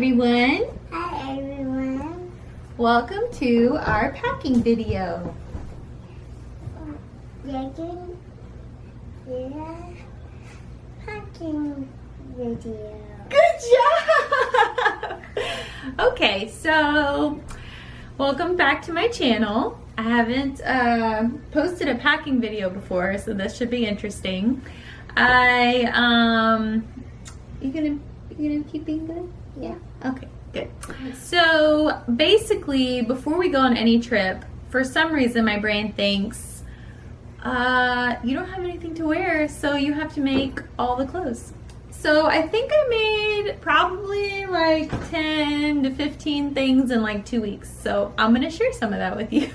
everyone. Hi everyone. Welcome to our packing video. Packing video. Good job! Okay, so welcome back to my channel. I haven't posted a packing video before, so this should be interesting. You gonna keep being good? Yeah. Okay, good. So basically, before we go on any trip, for some reason my brain thinks you don't have anything to wear, so you have to make all the clothes. So I think I made probably like 10 to 15 things in like 2 weeks. So I'm gonna share some of that with you.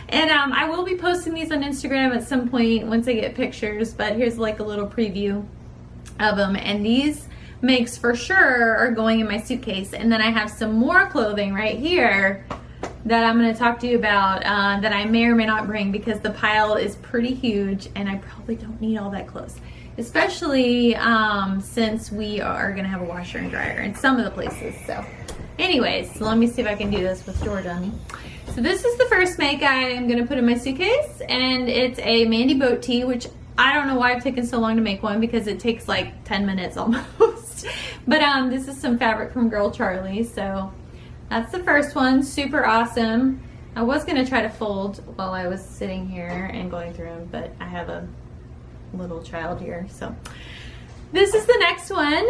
And I will be posting these on Instagram at some point once I get pictures, but here's like a little preview of them. And these makes for sure are going in my suitcase. And then I have some more clothing right here that I'm going to talk to you about that I may or may not bring, because the pile is pretty huge and I probably don't need all that clothes, especially since we are going to have a washer and dryer in some of the places. So anyways, so let me see if I can do this with door dummy. So this is the first make I am going to put in my suitcase, and it's a Mandy boat tee, which I don't know why I've taken so long to make one, because it takes like 10 minutes almost. But this is some fabric from girl Charlie, so that's the first one. Super awesome. I was going to try to fold while I was sitting here and going through them, but I have a little child here. So this is the next one.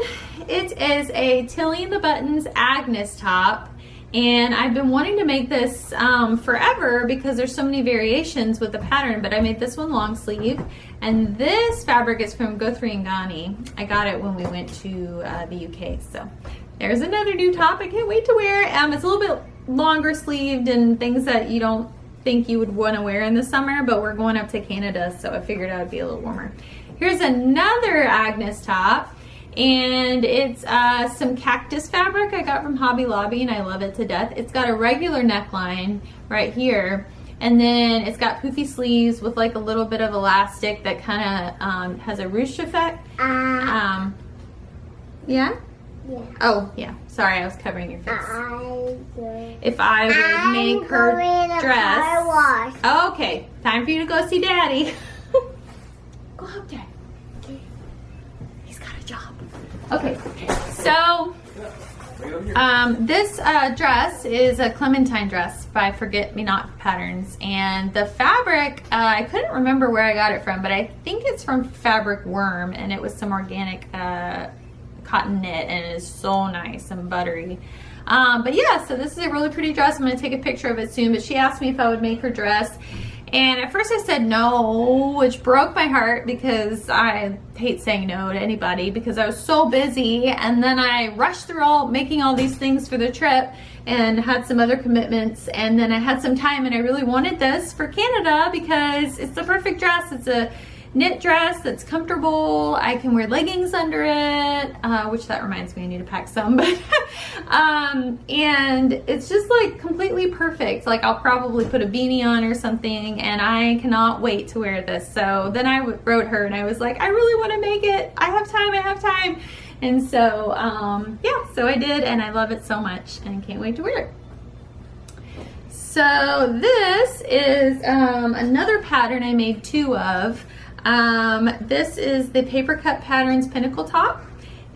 It is a Tilly and the Buttons Agnes top. And I've been wanting to make this forever because there's so many variations with the pattern, but I made this one long sleeve. And this fabric is from Guthrie and Ghani. I got it when we went to the UK. So there's another new top. I can't wait to wear it. It's a little bit longer sleeved and things that you don't think you would want to wear in the summer, but we're going up to Canada, so I figured it would be a little warmer. Here's another Agnes top. And it's some cactus fabric I got from Hobby Lobby, and I love it to death. It's got a regular neckline right here, and then it's got poofy sleeves with like a little bit of elastic that kind of has a ruche effect. Yeah? Yeah. Oh, yeah. Sorry, I was covering your face. If I would make her dress. Okay, time for you to go see Daddy. Go help Dad. He's got a job. Okay, so this dress is a Clementine dress by Forget Me Not Patterns, and the fabric, I couldn't remember where I got it from, but I think it's from Fabric Worm, and it was some organic cotton knit, and it is so nice and buttery. But yeah, so this is a really pretty dress. I'm going to take a picture of it soon, but she asked me if I would make her dress. And at first I said no, which broke my heart because I hate saying no to anybody because I was so busy, and then I rushed through making all these things for the trip and had some other commitments, and then I had some time and I really wanted this for Canada because it's the perfect dress. It's a knit dress that's comfortable. I can wear leggings under it, which that reminds me I need to pack some, but and it's just like completely perfect. Like I'll probably put a beanie on or something, and I cannot wait to wear this. So then I wrote her and I was like, I really want to make it. I have time. And so yeah, so I did, and I love it so much and can't wait to wear it. So this is another pattern I made two of. This is the Papercut Patterns Pinnacle top.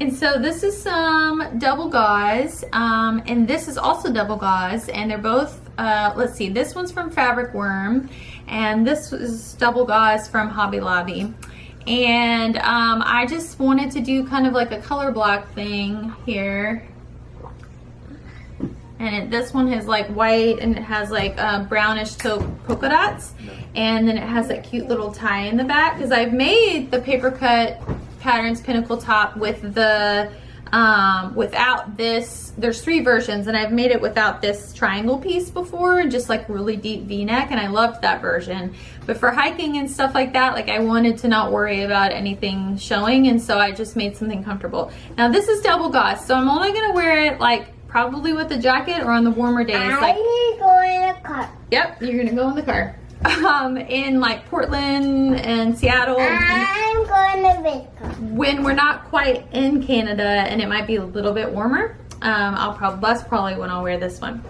And so this is some double gauze, and this is also double gauze, and they're both, let's see, this one's from Fabric Worm, and this was double gauze from Hobby Lobby. And I just wanted to do kind of like a color block thing here. And this one has like white, and it has like brownish taupe polka dots. And then it has that cute little tie in the back, because I've made the Papercut Patterns Pinnacle top with the, without this. There's three versions, and I've made it without this triangle piece before, just like really deep V-neck, and I loved that version. But for hiking and stuff like that, like I wanted to not worry about anything showing, and so I just made something comfortable. Now this is double gauze, so I'm only gonna wear it like probably with a jacket or on the warmer days. I'm gonna go in the car. Yep, you're gonna go in the car. In like Portland and Seattle. I'm going to Victor. When we're not quite in Canada and it might be a little bit warmer. That's probably when I'll wear this one.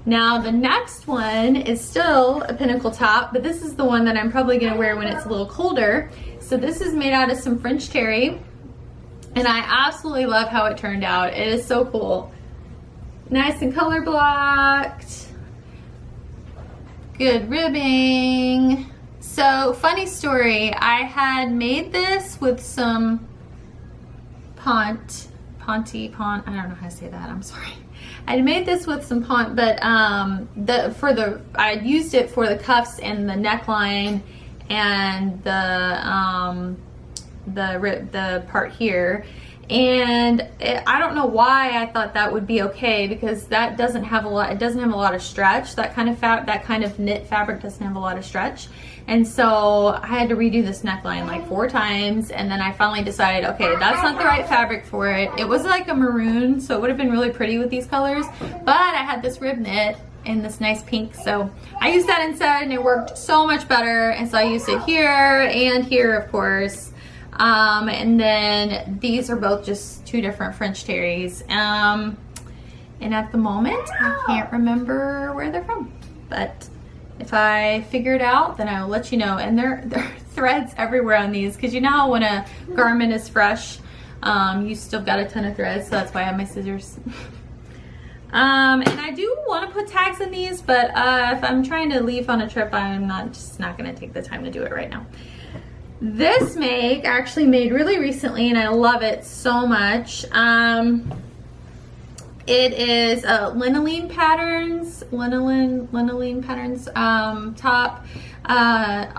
Now the next one is still a pinnacle top, but this is the one that I'm probably gonna wear when it's a little colder. So this is made out of some French terry, and I absolutely love how it turned out. It is so cool. Nice and color blocked. Good ribbing. So funny story, I had made this with some I don't know how to say that, I'm sorry. I made this with some pont, but I used it for the cuffs and the neckline and the part here. And I don't know why I thought that would be okay, because that doesn't have a lot. It doesn't have a lot of stretch. That kind of knit fabric doesn't have a lot of stretch. And so I had to redo this neckline like 4 times, and then I finally decided, okay, that's not the right fabric for it. It was like a maroon, so it would have been really pretty with these colors. But I had this rib knit in this nice pink, so I used that instead, and it worked so much better. And so I used it here and here, of course. And then these are both just 2 different French terries. And at the moment, I can't remember where they're from, but if I figure it out, then I will let you know. And there are threads everywhere on these, because you know how when a garment is fresh, you still got a ton of threads, so that's why I have my scissors. And I do want to put tags in these, but if I'm trying to leave on a trip, I'm just not going to take the time to do it right now. This make I actually made really recently, and I love it so much. It is Lenaline patterns, Lenaline patterns top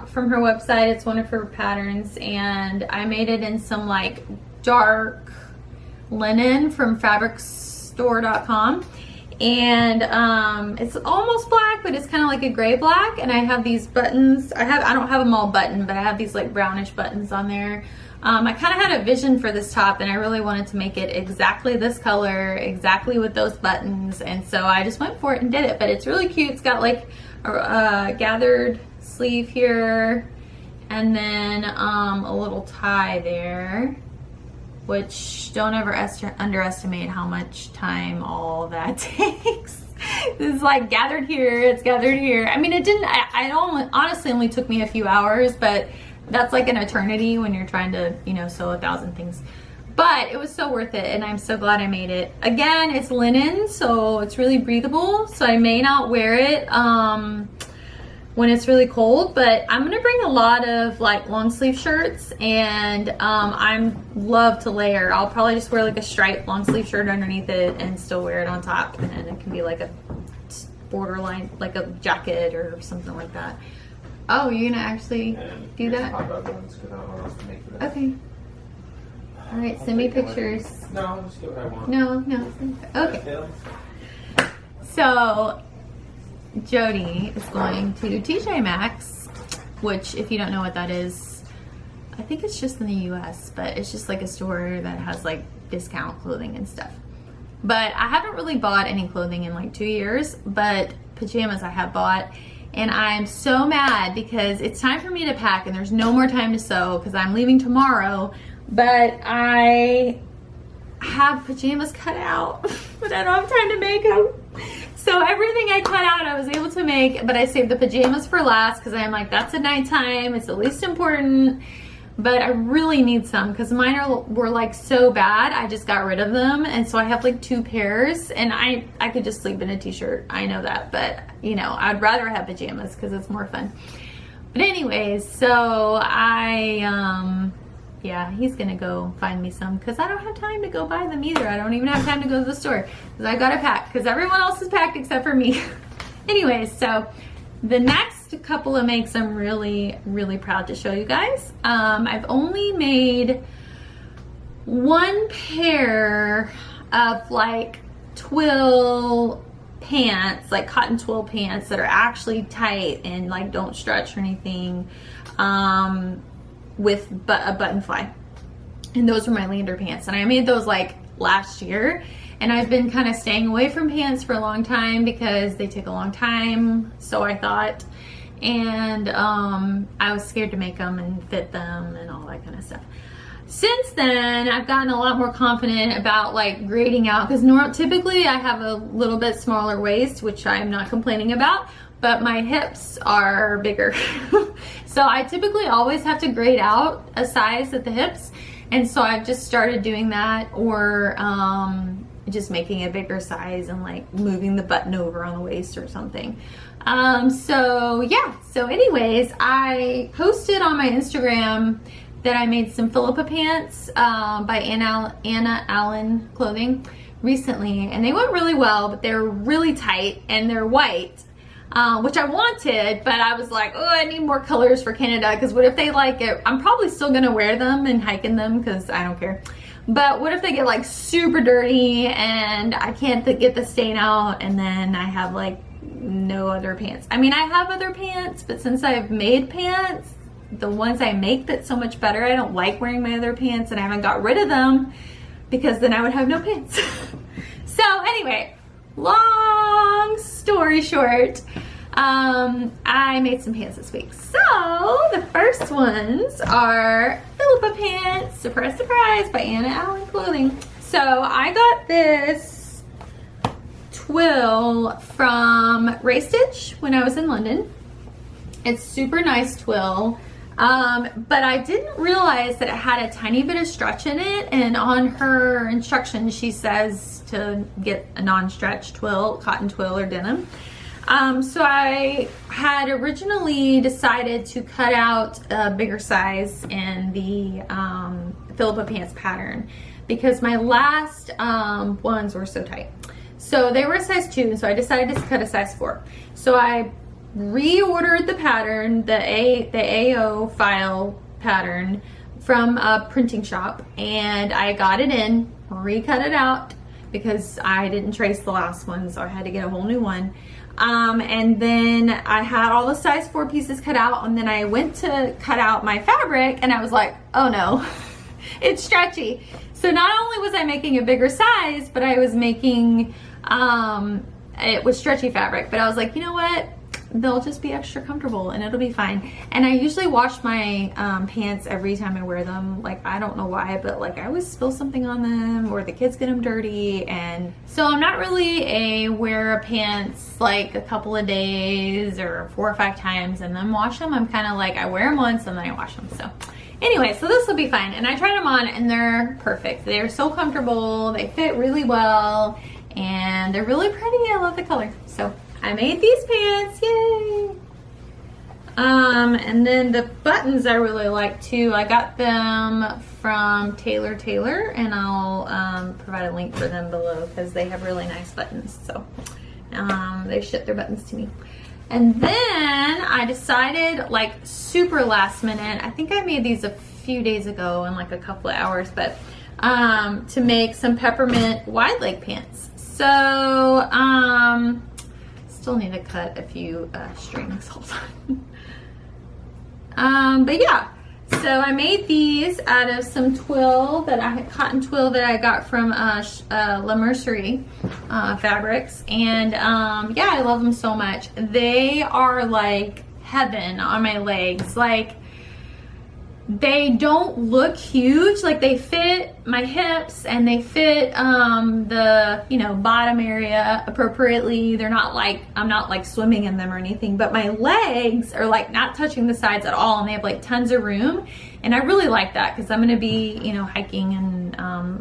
from her website. It's one of her patterns, and I made it in some like dark linen from fabricstore.com. And it's almost black, but it's kind of like a gray black. And I have these buttons. I don't have them all buttoned, but I have these like brownish buttons on there. I kind of had a vision for this top, and I really wanted to make it exactly this color, exactly with those buttons. And so I just went for it and did it. But it's really cute. It's got like a gathered sleeve here, and then a little tie there. Which, don't ever underestimate how much time all that takes. This is like gathered here, it's gathered here. I mean, it honestly only took me a few hours, but that's like an eternity when you're trying to, sew 1,000 things. But it was so worth it, and I'm so glad I made it. Again, it's linen, so it's really breathable, so I may not wear it when it's really cold, but I'm gonna bring a lot of like long sleeve shirts, and I love to layer. I'll probably just wear like a striped long sleeve shirt underneath it and still wear it on top, and then it can be like a borderline, like a jacket or something like that. Oh, you're gonna actually do that? Okay. All right, send me pictures. No, I'll just get what I want. No. Okay. So Jody is going to TJ Maxx, which, if you don't know what that is, I think it's just in the US, but it's just like a store that has like discount clothing and stuff. But I haven't really bought any clothing in like 2 years, but pajamas I have bought, and I'm so mad because it's time for me to pack and there's no more time to sew because I'm leaving tomorrow, but I have pajamas cut out, but I don't have time to make them. So everything I cut out, I was able to make, but I saved the pajamas for last because I'm like, that's at nighttime. It's the least important, but I really need some because mine were like so bad. I just got rid of them. And so I have like 2 pairs, and I could just sleep in a t-shirt. I know that, but I'd rather have pajamas because it's more fun. But anyways, so yeah, he's gonna go find me some because I don't have time to go buy them either. I don't even have time to go to the store because I gotta pack because everyone else is packed except for me. Anyways, so the next couple of makes I'm really, really proud to show you guys. I've only made 1 pair of like twill pants, like cotton twill pants that are actually tight and like don't stretch or anything. With a button fly, and those were my Lander pants, and I made those like last year, and I've been kind of staying away from pants for a long time because they take a long time, so I thought, and I was scared to make them and fit them and all that kind of stuff. since then, I've gotten a lot more confident about like grading out, because typically I have a little bit smaller waist, which I'm not complaining about, but my hips are bigger. So I typically always have to grade out a size at the hips, and so I've just started doing that, or just making a bigger size and like moving the button over on the waist or something. So yeah, so anyways, I posted on my Instagram that I made some Philippa pants by Anna Allen Clothing recently, and they went really well, but they're really tight and they're white, which I wanted, but I was like, oh, I need more colors for Canada, because what if they like it? I'm probably still gonna wear them and hike in them because I don't care. But what if they get like super dirty and I can't get the stain out, and then I have like no other pants? I mean, I have other pants, but since I've made pants, the ones I make fit so much better, I don't like wearing my other pants, and I haven't got rid of them because then I would have no pants. So anyway, long story short, I made some pants this week. So the first ones are Philippa pants, surprise, surprise, by Anna Allen Clothing. So I got this twill from Ray Stitch when I was in London. It's super nice twill. But I didn't realize that it had a tiny bit of stretch in it, and on her instructions she says to get a non-stretch twill, cotton twill or denim. So I had originally decided to cut out a bigger size in the Philippa pants pattern, because my last ones were so tight. So they were a size 2, and so I decided to cut a size 4. So I reordered the pattern, the AO file pattern, from a printing shop, and I got it in, recut it out because I didn't trace the last one, so I had to get a whole new one. And then I had all the size 4 pieces cut out, and then I went to cut out my fabric and I was like, oh no, it's stretchy. So not only was I making a bigger size, but I was making it was stretchy fabric, but I was like, you know what? They'll just be extra comfortable and it'll be fine. And I usually wash my pants every time I wear them. Like, I don't know why, but like I always spill something on them, or the kids get them dirty. And so I'm not really a wear pants like a couple of days or 4 or 5 times and then wash them. I'm kind of like, I wear them once and then I wash them. So anyway, so this will be fine. And I tried them on and they're perfect. They're so comfortable. They fit really well and they're really pretty. I love the color. So I made these pants, yay! And then the buttons I really like too. I got them from Taylor, and I'll provide a link for them below because they have really nice buttons. So they shipped their buttons to me. And then I decided, like super last minute, I think I made these a few days ago in like a couple of hours, but to make some peppermint wide leg pants. So still need to cut a few strings, hold on. But yeah, so I made these out of some twill cotton twill that I got from La Mercerie fabrics, and yeah, I love them so much. They are like heaven on my legs. Like, they don't look huge, like they fit my hips and they fit the, you know, bottom area appropriately. They're not like, I'm not like swimming in them or anything, but my legs are like not touching the sides at all, and they have like tons of room. And I really like that because I'm gonna be, you know, hiking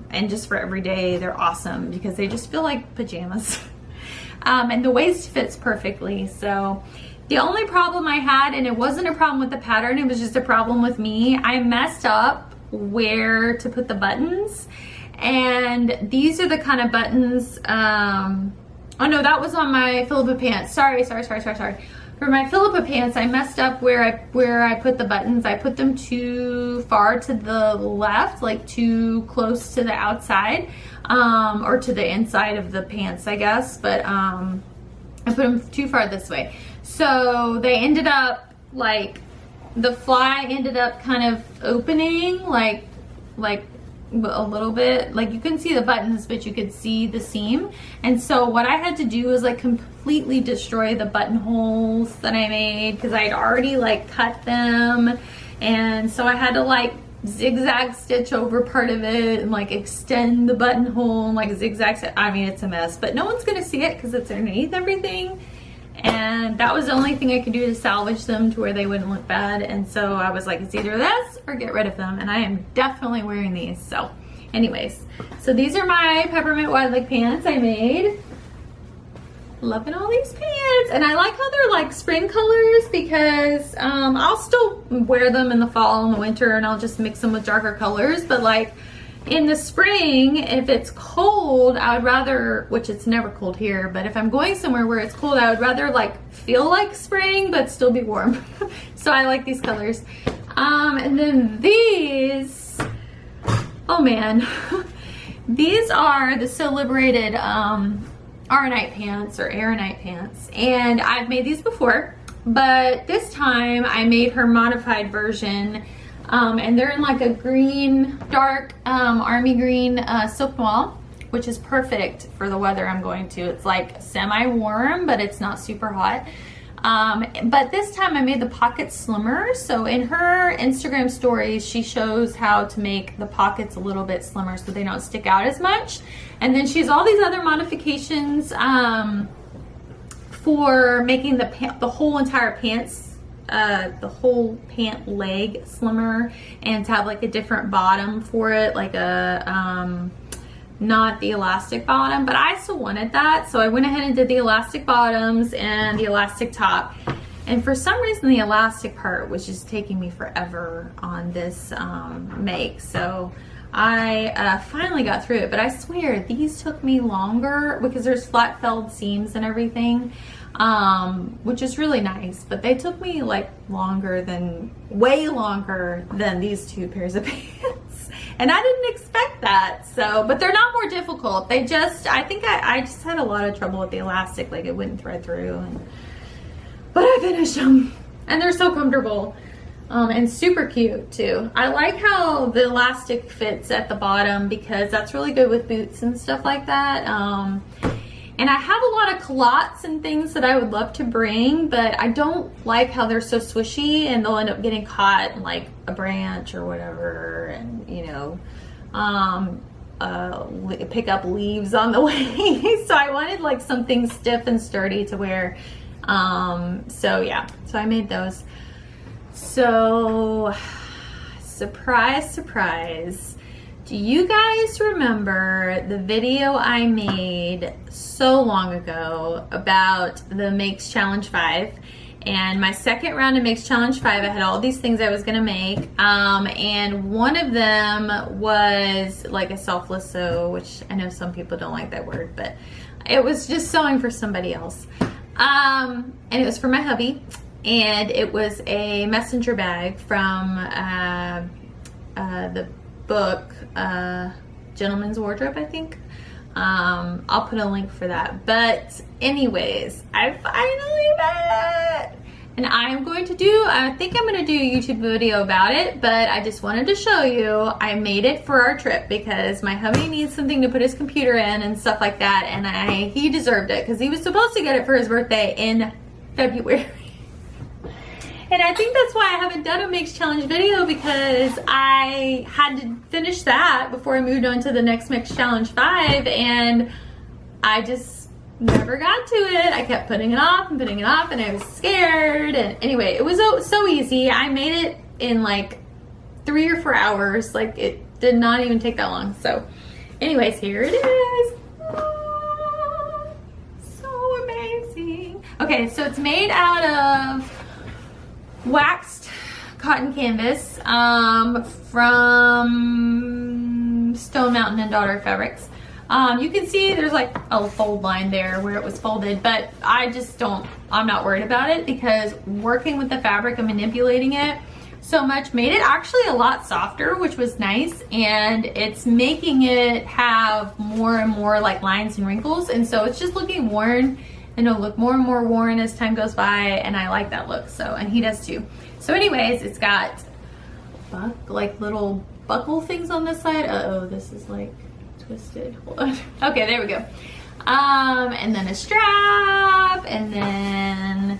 and just for every day, they're awesome because they just feel like pajamas. And the waist fits perfectly. So the only problem I had, and it wasn't a problem with the pattern, it was just a problem with me, I messed up where to put the buttons. And these are the kind of buttons, oh no, that was on my Philippa pants. Sorry. For my Philippa pants, I messed up where I put the buttons. I put them too far to the left, like too close to the outside, or to the inside of the pants, I guess. But I put them too far this way. So they ended up, like, the fly ended up kind of opening, like a little bit. Like, you couldn't see the buttons, but you could see the seam. And so what I had to do was like completely destroy the buttonholes that I made because I'd already like cut them. And so I had to like zigzag stitch over part of it and like extend the buttonhole and like zigzag stitch. I mean, it's a mess, but no one's gonna see it because it's underneath everything. And that was the only thing I could do to salvage them to where they wouldn't look bad. And so I was like, it's either this or get rid of them. And I am definitely wearing these. So anyways, so these are my peppermint wide leg pants I made. Loving all these pants. And I like how they're like spring colors because I'll still wear them in the fall and the winter, and I'll just mix them with darker colors. But like in the spring, if it's cold, I would rather, which it's never cold here, but if I'm going somewhere where it's cold, I would rather like feel like spring but still be warm. So I like these colors. And then these, oh man, these are the So Liberated Aranite pants or Aranite pants, and I've made these before, but this time I made her modified version. And they're in like a green, dark army green silk noir, which is perfect for the weather I'm going to. It's like semi-warm, but it's not super hot. But this time I made the pockets slimmer. So in her Instagram stories, she shows how to make the pockets a little bit slimmer so they don't stick out as much. And then she has all these other modifications for making the whole entire pants, the whole pant leg slimmer, and to have like a different bottom for it, like a not the elastic bottom, but I still wanted that, so I went ahead and did the elastic bottoms and the elastic top. And for some reason the elastic part was just taking me forever on this make, so I finally got through it. But I swear these took me longer because there's flat felled seams and everything, which is really nice, but they took me like way longer than these two pairs of pants. And I didn't expect that. So, but they're not more difficult. They just, I think I just had a lot of trouble with the elastic, like it wouldn't thread through. But I finished them, and they're so comfortable. And super cute too. I like how the elastic fits at the bottom because that's really good with boots and stuff like that. And I have a lot of culottes and things that I would love to bring, but I don't like how they're so swishy and they'll end up getting caught in like a branch or whatever, and you know, pick up leaves on the way. So I wanted like something stiff and sturdy to wear. So yeah, so I made those. So surprise, surprise. Do you guys remember the video I made so long ago about the Makes Challenge 5? And my second round of Makes Challenge 5, I had all these things I was gonna make. And one of them was like a selfless sew, which I know some people don't like that word, but it was just sewing for somebody else. And it was for my hubby. And it was a messenger bag from the book Gentleman's Wardrobe, I think. I'll put a link for that. But anyways, I finally made it, and I think I'm going to do a YouTube video about it, but I just wanted to show you I made it for our trip because my hubby needs something to put his computer in and stuff like that, and he deserved it because he was supposed to get it for his birthday in February. And I think that's why I haven't done a Makes Challenge video, because I had to finish that before I moved on to the next Makes Challenge 5, and I just never got to it. I kept putting it off and putting it off, and I was scared. And anyway, it was so easy. I made it in like 3 or 4 hours. Like, it did not even take that long. So anyways, here it is. Oh, so amazing. Okay, so it's made out of waxed cotton canvas from Stone Mountain and Daughter Fabrics. You can see there's like a fold line there where it was folded, but I'm not worried about it because working with the fabric and manipulating it so much made it actually a lot softer, which was nice, and it's making it have more and more like lines and wrinkles, and so it's just looking worn. And it'll look more and more worn as time goes by, and I like that look, so, and he does too. So anyways, it's got like little buckle things on this side. Uh-oh, this is like twisted. Hold on. Okay, there we go. And then a strap, and then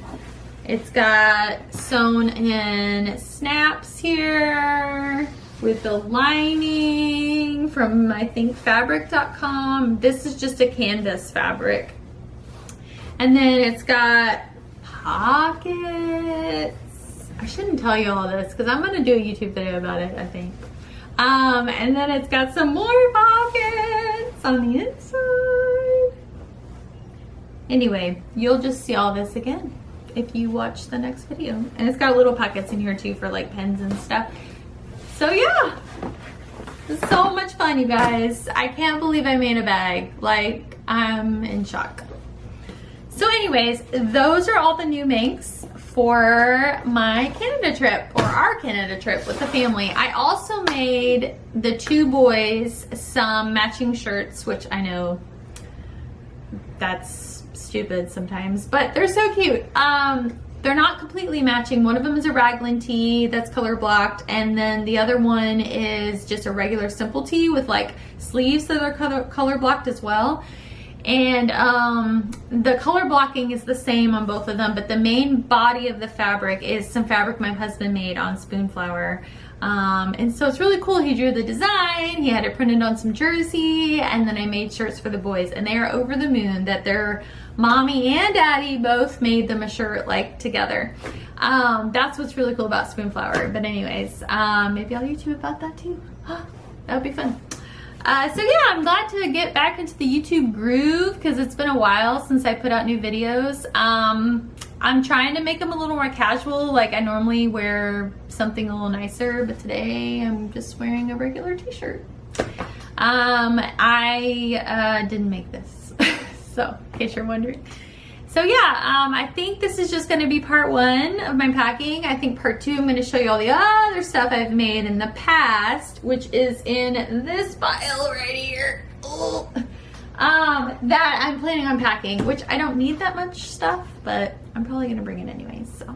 it's got sewn in snaps here. with the lining from, I think, fabric.com. This is just a canvas fabric. And then it's got pockets. I shouldn't tell you all this because I'm going to do a YouTube video about it, I think. And then it's got some more pockets on the inside. Anyway, you'll just see all this again if you watch the next video. And it's got little pockets in here too for like pens and stuff. So yeah, it's so much fun, you guys. I can't believe I made a bag. Like, I'm in shock. So anyways, those are all the new makes for my Canada trip, or our Canada trip with the family. I also made the 2 boys some matching shirts, which I know that's stupid sometimes, but they're so cute. They're not completely matching. One of them is a raglan tee that's color blocked, and then the other one is just a regular simple tee with like sleeves that are color blocked as well. And the color blocking is the same on both of them, but the main body of the fabric is some fabric my husband made on Spoonflower. And so it's really cool. He drew the design, he had it printed on some jersey, and then I made shirts for the boys, and they are over the moon that their mommy and daddy both made them a shirt like together. That's what's really cool about Spoonflower. But anyways, maybe I'll YouTube about that too. That would be fun. So yeah, I'm glad to get back into the YouTube groove because it's been a while since I put out new videos. I'm trying to make them a little more casual. Like I normally wear something a little nicer, but today I'm just wearing a regular t-shirt. I didn't make this, so in case you're wondering. So yeah, I think this is just going to be part 1 of my packing. I think part 2, I'm going to show you all the other stuff I've made in the past, which is in this pile right here. Oh. That I'm planning on packing, which I don't need that much stuff, but I'm probably going to bring it anyways. So,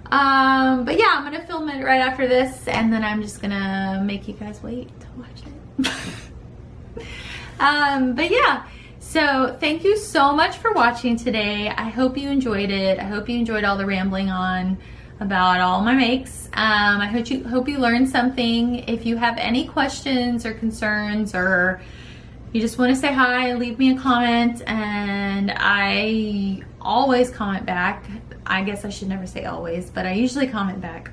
but yeah, I'm going to film it right after this, and then I'm just going to make you guys wait to watch it. But yeah. So thank you so much for watching today. I hope you enjoyed it. I hope you enjoyed all the rambling on about all my makes. I hope you learned something. If you have any questions or concerns, or you just want to say hi, leave me a comment, and I always comment back. I guess I should never say always, but I usually comment back.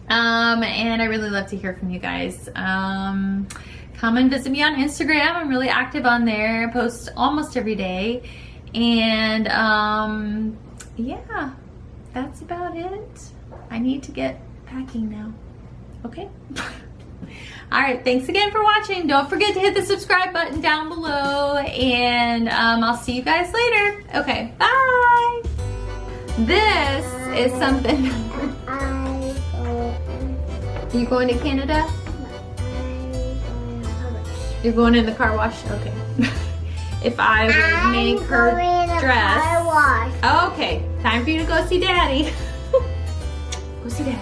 And I really love to hear from you guys. Come and visit me on Instagram. I'm really active on there. I post almost every day. And yeah, that's about it. I need to get packing now. Okay? All right, thanks again for watching. Don't forget to hit the subscribe button down below, and I'll see you guys later. Okay, bye. This is something. You going to Canada? You're going in the car wash? Okay. If I would make her dress. Okay, time for you to go see Daddy. Go see Daddy.